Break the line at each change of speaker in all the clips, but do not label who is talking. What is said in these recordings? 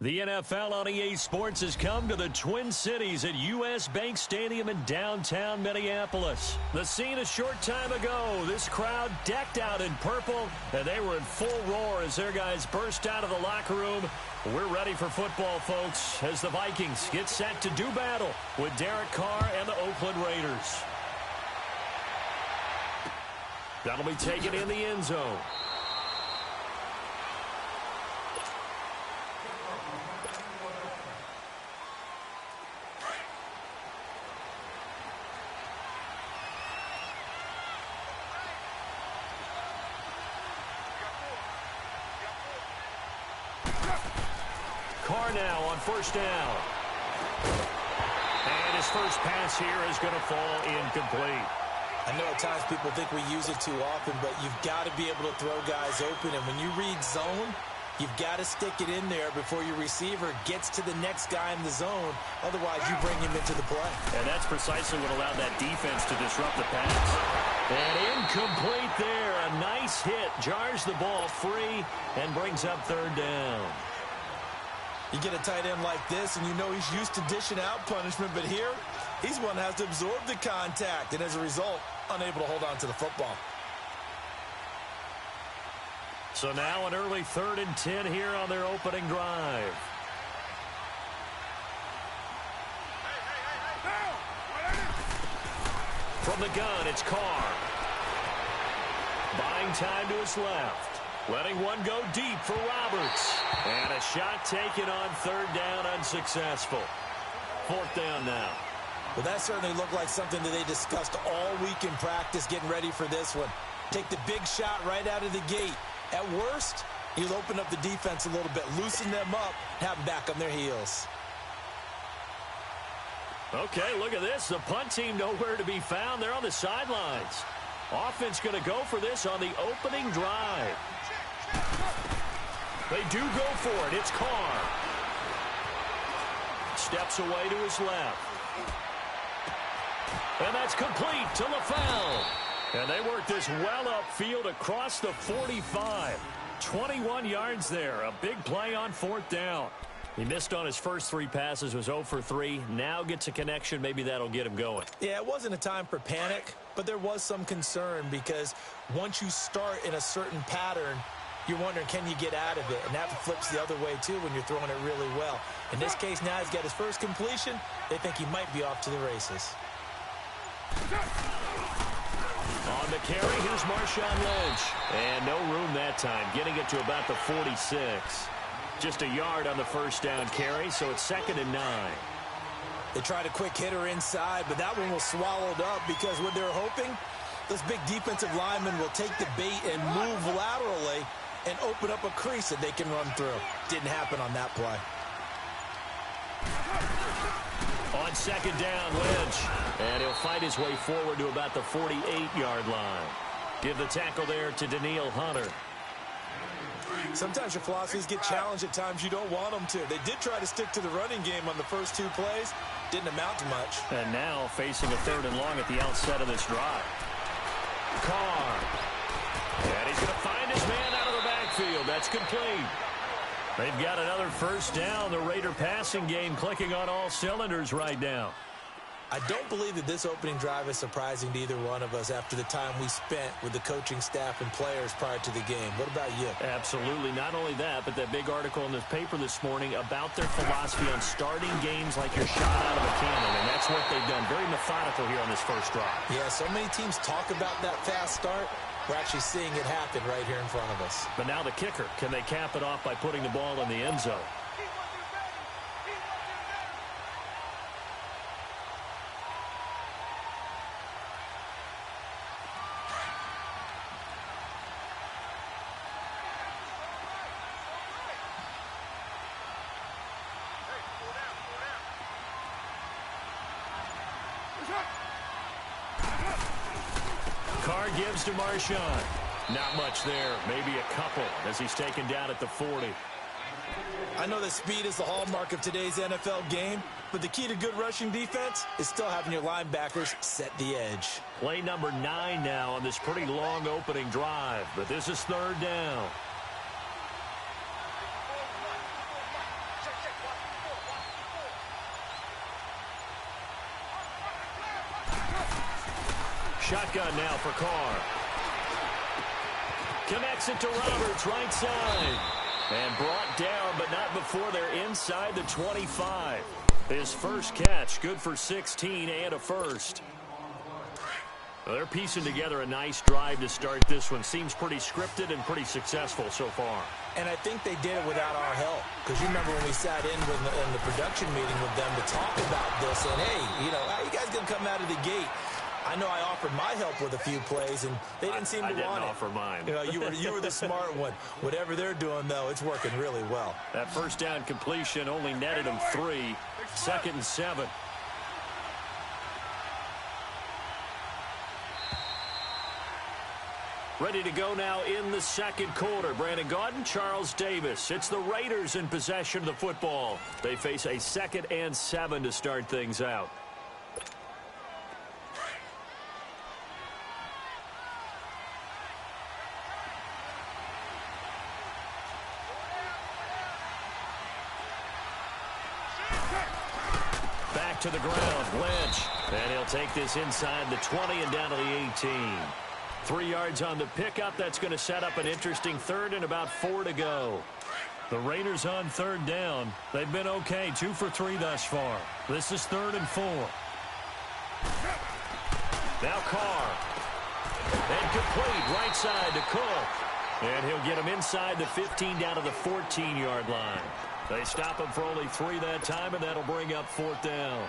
The NFL on EA Sports has come to the Twin Cities at U.S. Bank Stadium in downtown Minneapolis. The scene a short time ago, this crowd decked out in purple, and they were in full roar as their guys burst out of the locker room. We're ready for football, folks, as the Vikings get set to do battle with Derek Carr and the Oakland Raiders. That'll be taken in the end zone. Carr now on first down. And his first pass here is going to fall incomplete.
I know at times people think we use it too often, but you've got to be able to throw guys open. And when you read zone, you've got to stick it in there before your receiver gets to the next guy in the zone. Otherwise, you bring him into the play.
And that's precisely what allowed that defense to disrupt the pass. And incomplete there. A nice hit. Jars the ball free and brings up third down.
You get a tight end like this, and you know he's used to dishing out punishment, but here, he's one that has to absorb the contact, and as a result, unable to hold on to the football.
So now an early 3rd and 10 here on their opening drive. From the gun, it's Carr. Buying time to his left. Letting one go deep for Roberts. And a shot taken on third down, unsuccessful. 4th down now.
Well, that certainly looked like something that they discussed all week in practice, getting ready for this one. Take the big shot right out of the gate. At worst, he'll open up the defense a little bit, loosen them up, have them back on their heels.
Okay, look at this. The punt team nowhere to be found. They're on the sidelines. Offense going to go for this on the opening drive. They do go for it. It's Carr. Steps away to his left. And that's complete to LaFell. And they work this well upfield across the 45. 21 yards there. A big play on 4th down. He missed on his first 3 passes, was 0 for 3. Now gets a connection. Maybe that'll get him going.
Yeah, it wasn't a time for panic, but there was some concern because once you start in a certain pattern, you're wondering, can you get out of it? And that flips the other way, too, when you're throwing it really well. In this case, now he's got his first completion. They think he might be off to the races.
On the carry, here's Marshawn Lynch. And no room that time, getting it to about the 46. Just a yard on the first down carry, so it's 2nd and 9.
They tried a quick hitter inside, but that one was swallowed up because what they're hoping, those big defensive linemen will take the bait and move laterally and open up a crease that they can run through. Didn't happen on that play.
On 2nd down, Lynch. And he'll fight his way forward to about the 48-yard line. Give the tackle there to Daniil Hunter.
Sometimes your philosophies get challenged at times you don't want them to. They did try to stick to the running game on the first 2 plays. Didn't amount to much.
And now facing a 3rd and long at the outset of this drive. Carr. And he's going to find his man out of the backfield. That's complete. They've got another first down. The Raider passing game clicking on all cylinders right now.
I don't believe that this opening drive is surprising to either one of us after the time we spent with the coaching staff and players prior to the game. What about you?
Absolutely. Not only that, but that big article in the paper this morning about their philosophy on starting games like you're shot out of a cannon, and that's what they've done. Very methodical here on this first drive.
Yeah, so many teams talk about that fast start. We're actually seeing it happen right here in front of us.
But now the kicker. Can they cap it off by putting the ball in the end zone? Carr gives to Marshawn. Not much there. Maybe a couple as he's taken down at the 40.
I know that speed is the hallmark of today's NFL game, but the key to good rushing defense is still having your linebackers set the edge.
Play number 9 now on this pretty long opening drive, but this is 3rd down. Shotgun now for Carr. Connects it to Roberts, right side. And brought down, but not before they're inside the 25. His first catch, good for 16 and a first. Well, they're piecing together a nice drive to start this one. Seems pretty scripted and pretty successful so far.
And I think they did it without our help. Because you remember when we sat in the production meeting with them to talk about this. And, hey, how you guys going to come out of the gate? I know I offered my help with a few plays, and they didn't seem to want it. I didn't
offer mine.
You were the smart one. Whatever they're doing, though, it's working really well.
That first down completion only netted them 3. 2nd and 7. Ready to go now in the second quarter. Brandon Gaudin, Charles Davis. It's the Raiders in possession of the football. They face a 2nd and 7 to start things out. Back to the ground, Lynch. And he'll take this inside the 20 and down to the 18. 3 yards on the pickup. That's going to set up an interesting 3rd and about 4 to go. The Raiders on 3rd down. They've been okay, 2 for 3 thus far. This is 3rd and 4. Now Carr. And complete, right side to Cook. And he'll get him inside the 15 down to the 14-yard line. They stop him for only 3 that time, and that'll bring up 4th down.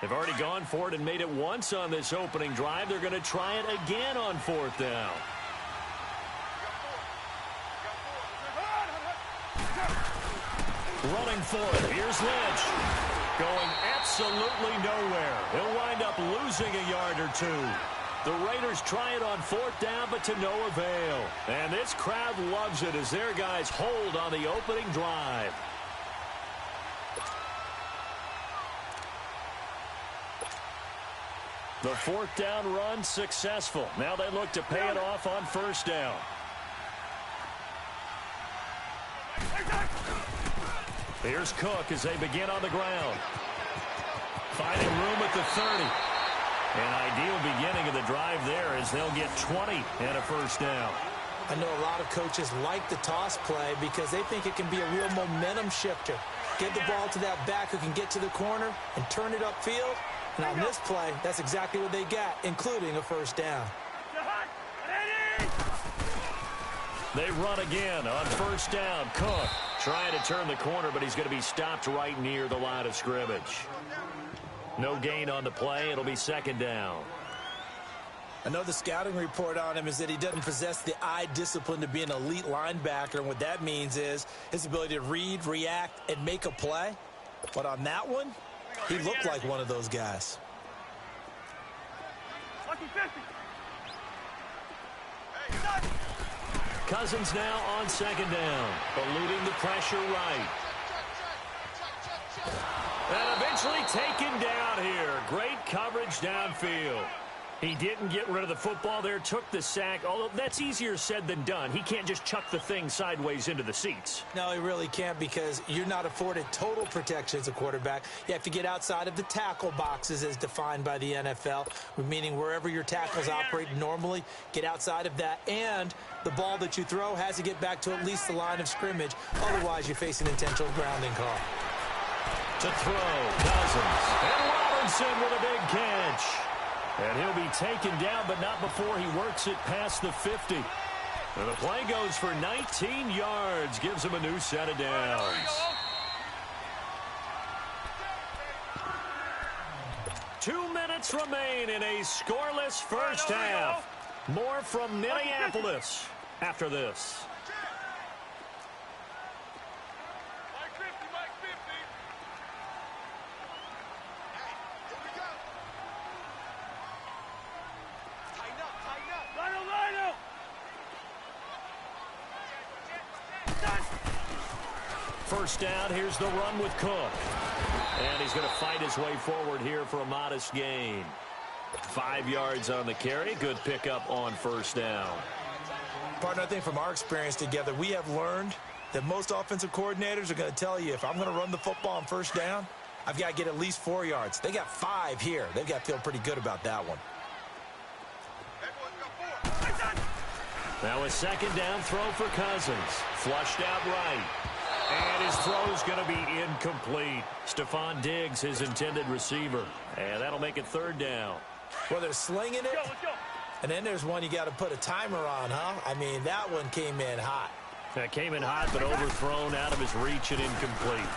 They've already gone for it and made it once on this opening drive. They're going to try it again on 4th down. Running for it. Here's Lynch. Going absolutely nowhere. He'll wind up losing a yard or 2. The Raiders try it on 4th down, but to no avail. And this crowd loves it as their guys hold on the opening drive. The 4th down run successful. Now they look to pay it off on 1st down. Here's Cook as they begin on the ground. Finding room at the 30. An ideal beginning of the drive there as they'll get 20 and a 1st down.
I know a lot of coaches like the toss play because they think it can be a real momentum shifter. Get the ball to that back who can get to the corner and turn it upfield. And on this play, that's exactly what they got, including a 1st down.
They run again on 1st down. Cook trying to turn the corner, but he's going to be stopped right near the line of scrimmage. No gain on the play. It'll be 2nd down.
I know the scouting report on him is that he doesn't possess the eye discipline to be an elite linebacker. And what that means is his ability to read, react, and make a play. But on that one, he looked like one of those guys.
Cousins now on 2nd down, eluding the pressure right. And eventually taken down here. Great coverage downfield. He didn't get rid of the football there, took the sack, although that's easier said than done. He can't just chuck the thing sideways into the seats.
No, he really can't because you're not afforded total protection as a quarterback. You have to get outside of the tackle boxes as defined by the NFL, meaning wherever your tackles operate normally, get outside of that. And the ball that you throw has to get back to at least the line of scrimmage. Otherwise, you face an intentional grounding call.
To throw, Cousins. And Robinson with a big catch. And he'll be taken down, but not before he works it past the 50. And the play goes for 19 yards, gives him a new set of downs. 2 minutes remain in a scoreless first half. More from Minneapolis after this. First down, here's the run with Cook. And he's going to fight his way forward here for a modest gain. 5 yards on the carry. Good pickup on 1st down.
Partner, I think from our experience together, we have learned that most offensive coordinators are going to tell you, if I'm going to run the football on first down, I've got to get at least 4 yards. They got 5 here. They've got to feel pretty good about that one.
Now a second down throw for Cousins. Flushed out right. And his throw's going to be incomplete. Stephon Diggs, his intended receiver. And that'll make it third down.
Well, they're slinging it. And then there's one you got to put a timer on, huh? I mean, that one came in hot.
That came in hot, but overthrown, out of his reach and incomplete.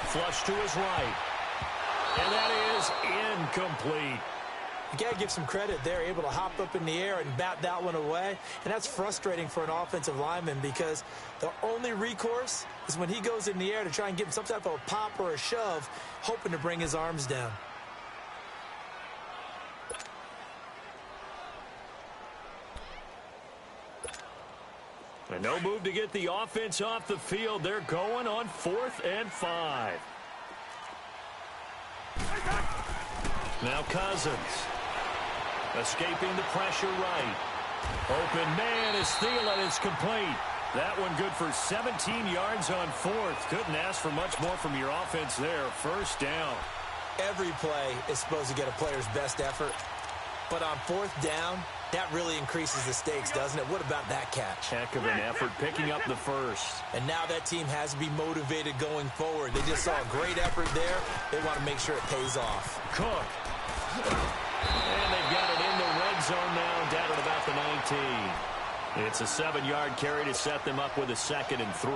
Flush to his right. And that is incomplete.
You got to give some credit there, able to hop up in the air and bat that one away. And that's frustrating for an offensive lineman because the only recourse is when he goes in the air to try and give him some type of a pop or a shove, hoping to bring his arms down.
And no move to get the offense off the field. They're going on 4th and 5. Now Cousins. Escaping the pressure right. Open man is Thielen. It's complete. That one good for 17 yards on 4th. Couldn't ask for much more from your offense there. First down.
Every play is supposed to get a player's best effort. But on 4th down, that really increases the stakes, doesn't it? What about that catch?
Heck of an effort picking up the first.
And now that team has to be motivated going forward. They just saw a great effort there. They want to make sure it pays off.
Cook. And they've got it in the red zone now, down at about the 19. It's a 7-yard carry to set them up with a 2nd and 3.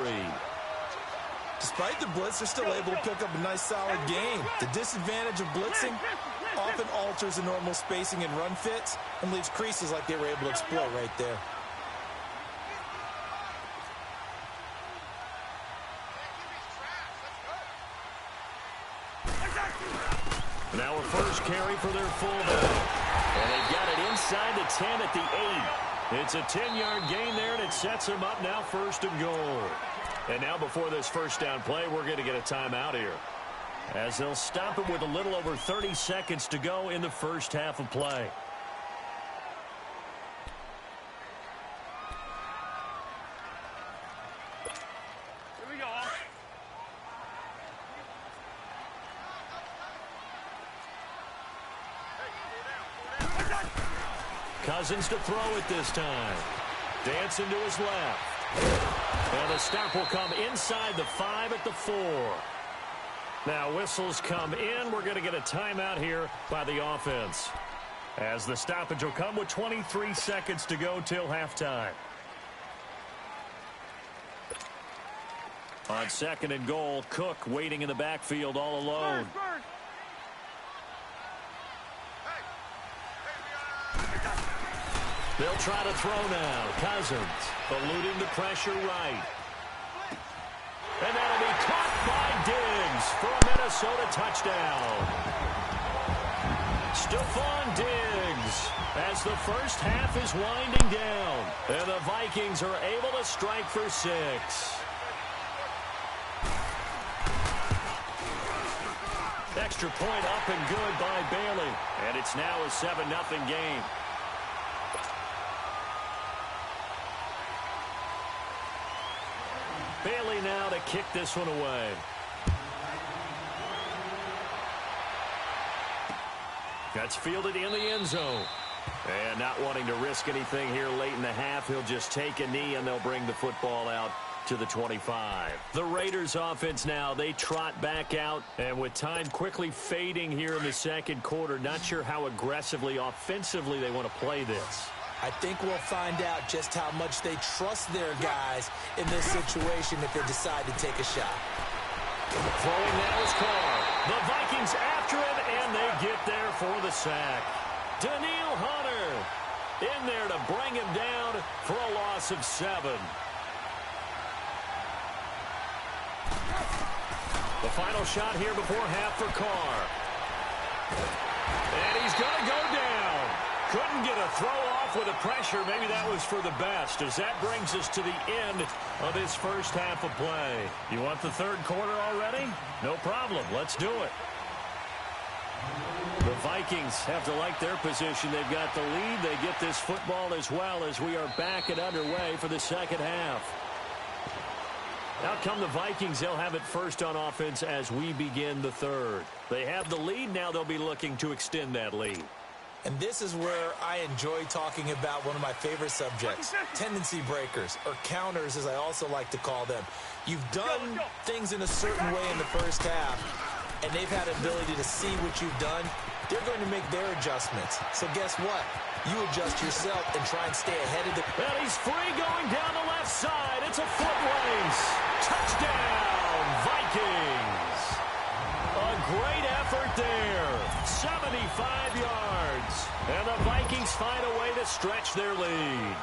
Despite the blitz, they're still able to pick up a nice, solid gain. The disadvantage of blitzing often alters the normal spacing and run fits and leaves creases like they were able to exploit right there.
Now a first carry for their fullback. And they've got it inside the 10 at the 8. It's a 10-yard gain there, and it sets them up now 1st and goal. And now before this first down play, we're going to get a timeout here, as they'll stop it with a little over 30 seconds to go in the first half of play.
Here we go.
Cousins to throw it this time. Dancing to his left. And the stop will come inside the 5 at the 4. Now whistles come in. We're going to get a timeout here by the offense, as the stoppage will come with 23 seconds to go till halftime. On 2nd and goal, Cook waiting in the backfield all alone. They'll try to throw now. Cousins eluding the pressure right. And that'll be caught by Diggs for a Minnesota touchdown. Stephon Diggs, as the first half is winding down. And the Vikings are able to strike for 6. Extra point up and good by Bailey. And it's now a 7-0 game. Bailey now to kick this one away. That's fielded in the end zone. And not wanting to risk anything here late in the half, he'll just take a knee and they'll bring the football out to the 25. The Raiders offense now, they trot back out, and with time quickly fading here in the second quarter, not sure how aggressively, offensively they want to play this.
I think we'll find out just how much they trust their guys in this situation if they decide to take a shot.
Throwing now is Carr. The Vikings after him, and they get there for the sack. Daniil Hunter in there to bring him down for a loss of 7. The final shot here before half for Carr. And he's going to go down. Couldn't get a throw off with the pressure. Maybe that was for the best, as that brings us to the end of this first half of play. You want the third quarter already? No problem. Let's do it. The Vikings have to like their position. They've got the lead. They get this football as well, as we are back and underway for the second half. Out come the Vikings. They'll have it first on offense as we begin the third. They have the lead. Now they'll be looking to extend that lead.
And this is where I enjoy talking about one of my favorite subjects, tendency breakers, or counters as I also like to call them. You've done things in a certain way in the first half, and they've had an ability to see what you've done. They're going to make their adjustments. So guess what? You adjust yourself and try and stay ahead of the...
And he's free going down the left side. It's a foot race. Touchdown, Vikings. A great effort there. 75 yards. And the Vikings find a way to stretch their lead.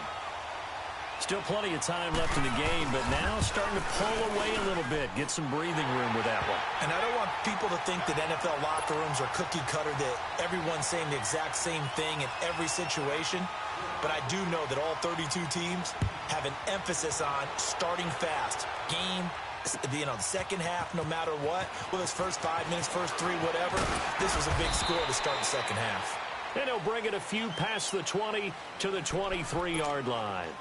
Still plenty of time left in the game, but now starting to pull away a little bit. Get some breathing room with that one.
And I don't want people to think that NFL locker rooms are cookie cutter, that everyone's saying the exact same thing in every situation. But I do know that all 32 teams have an emphasis on starting fast. Game, the second half, no matter what. Well, it's first 5 minutes, first 3, whatever. This was a big score to start the second half.
And he'll bring it a few past the 20 to the 23-yard line.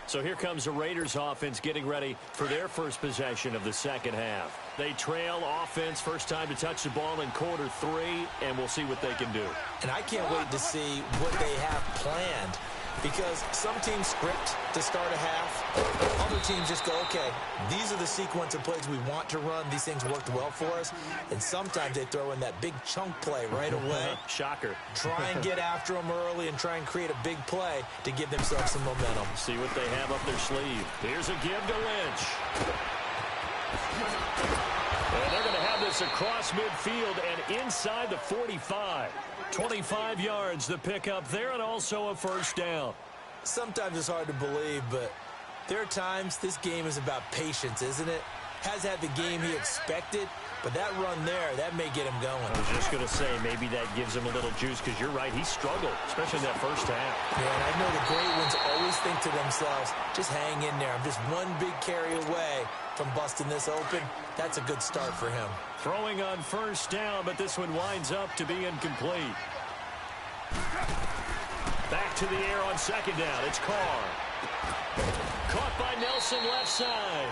So here comes the Raiders offense getting ready for their first possession of the second half. They trail offense, first time to touch the ball in quarter 3, and we'll see what they can do.
And I can't wait to see what they have planned, because some teams script to start a half. Other teams just go, okay, these are the sequence of plays we want to run. These things worked well for us. And sometimes they throw in that big chunk play right away.
Shocker.
Try and get after them early and try and create a big play to give themselves some momentum.
See what they have up their sleeve. Here's a give to Lynch. And they're going to have this across midfield and inside the 45. 25 yards the pickup there, and also a first down.
Sometimes it's hard to believe, but there are times this game is about patience, isn't it? Has had the game he expected, but that run there, that may get him going.
I was just going to say, maybe that gives him a little juice, because you're right, he struggled, especially in that first half.
Yeah, and I know the great ones always think to themselves, just hang in there. I'm just one big carry away from busting this open. That's a good start for him.
Throwing on first down, but this one winds up to be incomplete. Back to the air on second down. It's Carr. Caught by Nelson left side.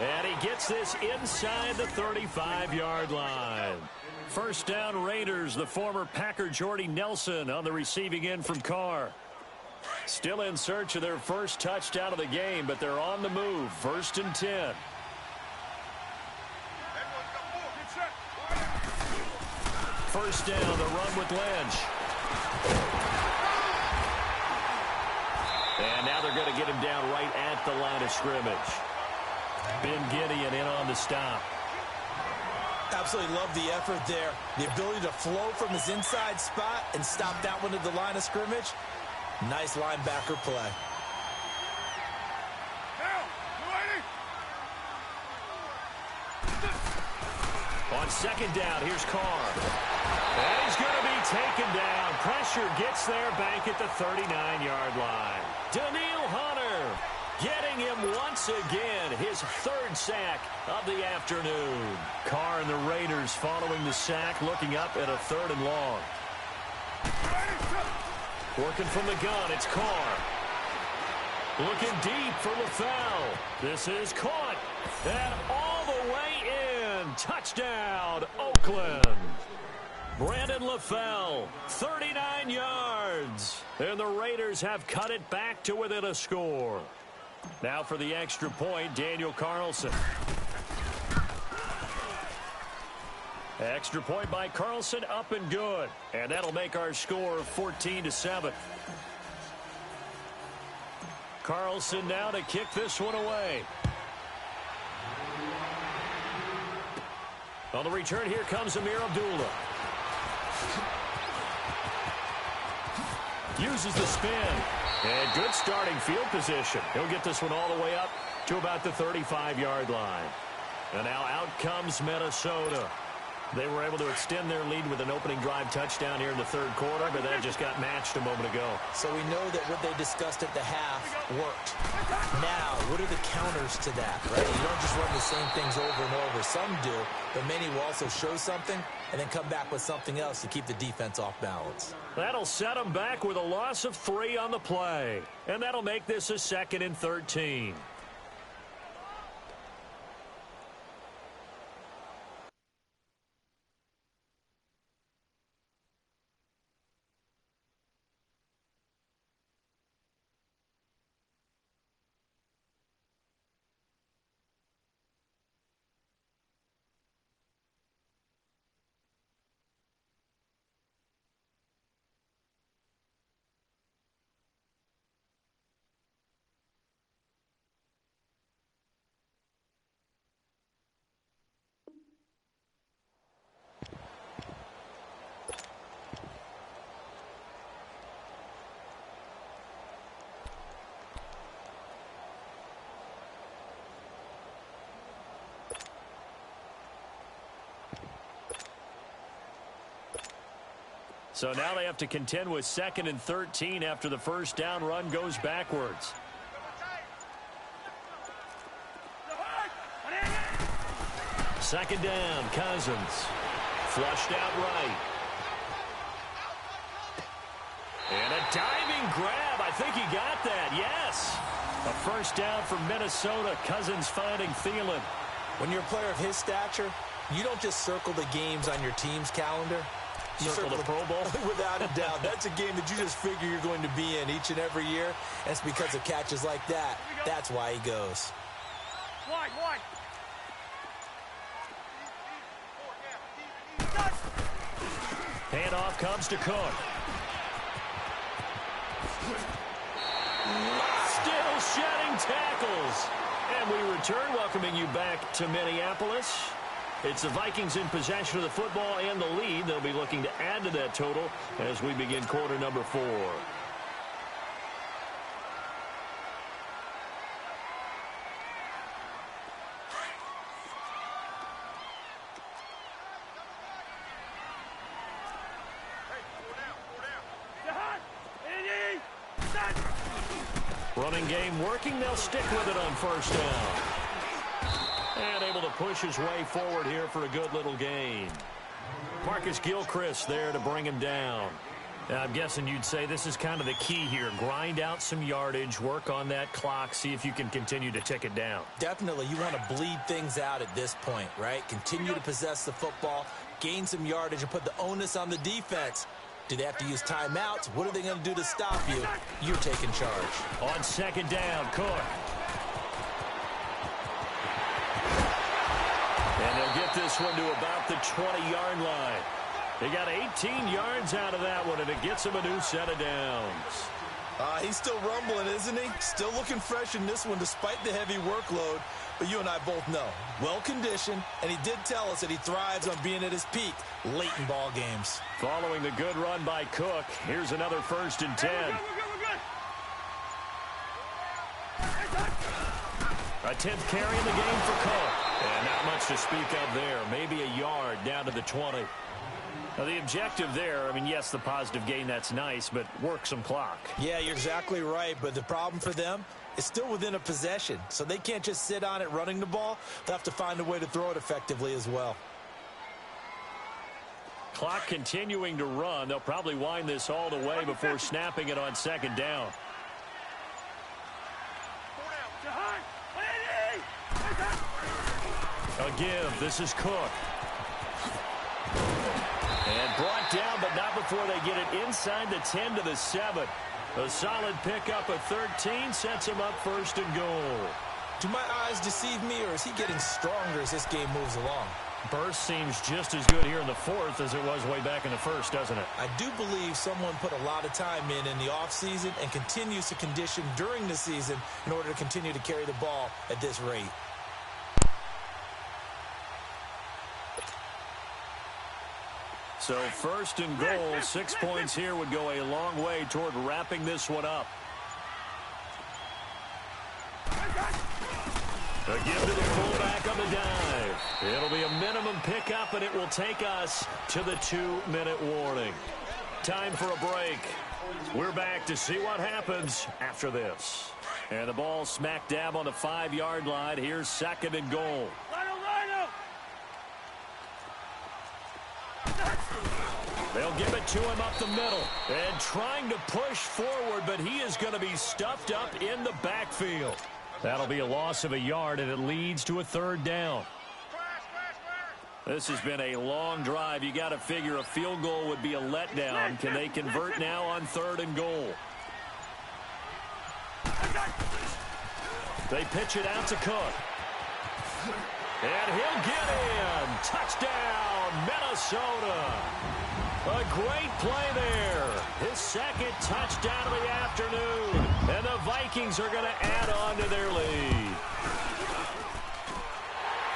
And he gets this inside the 35-yard line. First down Raiders, the former Packer Jordy Nelson on the receiving end from Carr. Still in search of their first touchdown of the game, but they're on the move. First and 10. First down, the run with Lynch. And now they're going to get him down right at the line of scrimmage. Ben Gideon in on the stop.
Absolutely love the effort there. The ability to flow from his inside spot and stop that one at the line of scrimmage. Nice linebacker play.
On second down, here's Carr. And he's going to be taken down. Pressure gets there back at the 39-yard line. Daniil Hunter getting him once again, his third sack of the afternoon. Carr and the Raiders following the sack, looking up at a third and long. Working from the gun, it's Carr. Looking deep for LaFell. This is caught. And all the way in. Touchdown, Oakland. Brandon LaFell, 39 yards. And the Raiders have cut it back to within a score. Now for the extra point, Daniel Carlson. Extra point by Carlson, up and good. And that'll make our score 14-7. Carlson now to kick this one away. On the return, here comes Amir Abdullah. Uses the spin. And good starting field position. He'll get this one all the way up to about the 35-yard line. And now out comes Minnesota. They were able to extend their lead with an opening drive touchdown here in the third quarter, but that just got matched a moment ago.
So we know that what they discussed at the half worked. Now, what are the counters to that, right? You don't just run the same things over and over. Some do, but many will also show something and then come back with something else to keep the defense off balance.
That'll set them back with a loss of 3 on the play. And that'll make this a 2nd and 13. So now they have to contend with 2nd and 13 after the first down run goes backwards. Second down, Cousins. Flushed out right. And a diving grab. I think he got that. Yes. A first down for Minnesota. Cousins finding Thielen.
When you're a player of his stature, you don't just circle the games on your team's calendar. You
circle the Pro Bowl?
Without a doubt. That's a game that you just figure you're going to be in each and every year. And it's because of catches like that. That's why he goes.
Wide.
Handoff comes to Cook. Still shedding tackles. And we return, welcoming you back to Minneapolis. It's the Vikings in possession of the football and the lead. They'll be looking to add to that total as we begin quarter number 4. Running game working. They'll stick with it on first down. And able to push his way forward here for a good little gain. Marcus Gilchrist there to bring him down. I'm guessing you'd say this is kind of the key here. Grind out some yardage, work on that clock, see if you can continue to tick it down.
Definitely. You want to bleed things out at this point, right? Continue to possess the football, gain some yardage, and put the onus on the defense. Do they have to use timeouts? What are they going to do to stop you? You're taking charge.
On second down, Cook. And they'll get this one to about the 20-yard line. They got 18 yards out of that one, and it gets him a new set of downs.
He's still rumbling, isn't he? Still looking fresh in this one despite the heavy workload. But you and I both know, well-conditioned, and he did tell us that he thrives on being at his peak late in ball games.
Following the good run by Cook, here's another 1st and 10. A 10th carry in the game for Cook. And not much to speak of there. Maybe a yard down to the 20. Now, the objective there, I mean, yes, the positive gain, that's nice, but work some clock.
Yeah, you're exactly right, but the problem for them is still within a possession, so they can't just sit on it running the ball. They'll have to find a way to throw it effectively as well.
Clock continuing to run. They'll probably wind this all the way before snapping it on second down. A give. This is Cook. And brought down, but not before they get it inside the 10 to the 7. A solid pickup of 13 sets him up 1st and goal.
Do my eyes deceive me, or is he getting stronger as this game moves along?
Burst seems just as good here in the 4th as it was way back in the 1st, doesn't it?
I do believe someone put a lot of time in the offseason and continues to condition during the season in order to continue to carry the ball at this rate.
So 1st and goal, 6 points here would go a long way toward wrapping this one up. A give to the fullback on the dive. It'll be a minimum pickup, and it will take us to the 2-minute warning. Time for a break. We're back to see what happens after this. And the ball smack dab on the 5-yard line. Here's 2nd and goal. They'll give it to him up the middle. And trying to push forward, but he is going to be stuffed up in the backfield. That'll be a loss of a yard, and it leads to a 3rd down. This has been a long drive. You got to figure a field goal would be a letdown. Can they convert now on 3rd and goal? They pitch it out to Cook. And he'll get in. Touchdown, Minnesota. A great play there. His 2nd touchdown of the afternoon. And the Vikings are going to add on to their lead.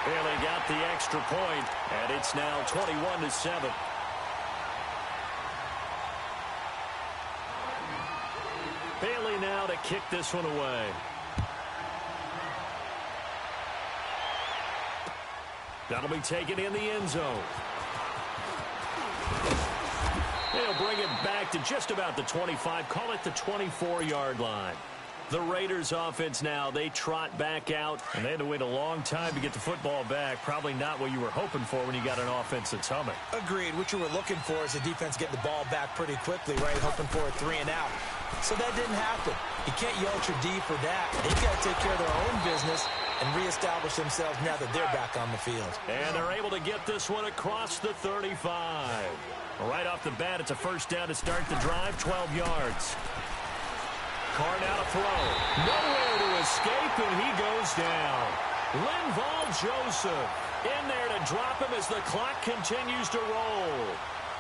Bailey got the extra point, and it's now 21-7. Bailey now to kick this one away. That'll be taken in the end zone. they'll bring it back to just about the 25. Call it the 24-yard line. The Raiders offense now, they trot back out, and they had to wait a long time to get the football back. Probably not what you were hoping for when you got an offense that's humming.
Agreed. What you were looking for is the defense getting the ball back pretty quickly, right? Hoping for a 3 and out. So that didn't happen. You can't yell at your D for that. They've got to take care of their own business and reestablish themselves now that they're back on the field.
And they're able to get this one across the 35. Right off the bat, it's a first down to start the drive, 12 yards. Carr now to throw. Nowhere to escape, and he goes down. Linval Joseph in there to drop him as the clock continues to roll.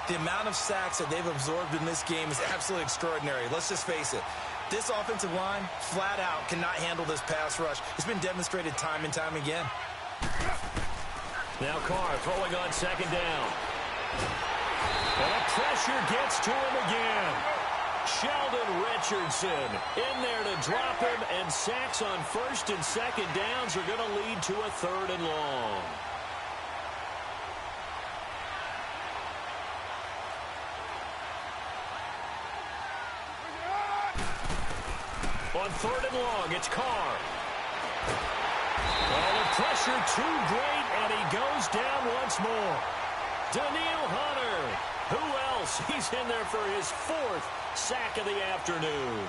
The amount of sacks that they've absorbed in this game is absolutely extraordinary. Let's just face it. This offensive line, flat out, cannot handle this pass rush. It's been demonstrated time and time again.
Now Carr throwing on second down. And the pressure gets to him again. Sheldon Richardson in there to drop him, and sacks on first and second downs are going to lead to a 3rd and long. On 3rd and long, it's Carr. Well, the pressure too great, and he goes down once more. Daniil Hunter. Who else? He's in there for his 4th sack of the afternoon.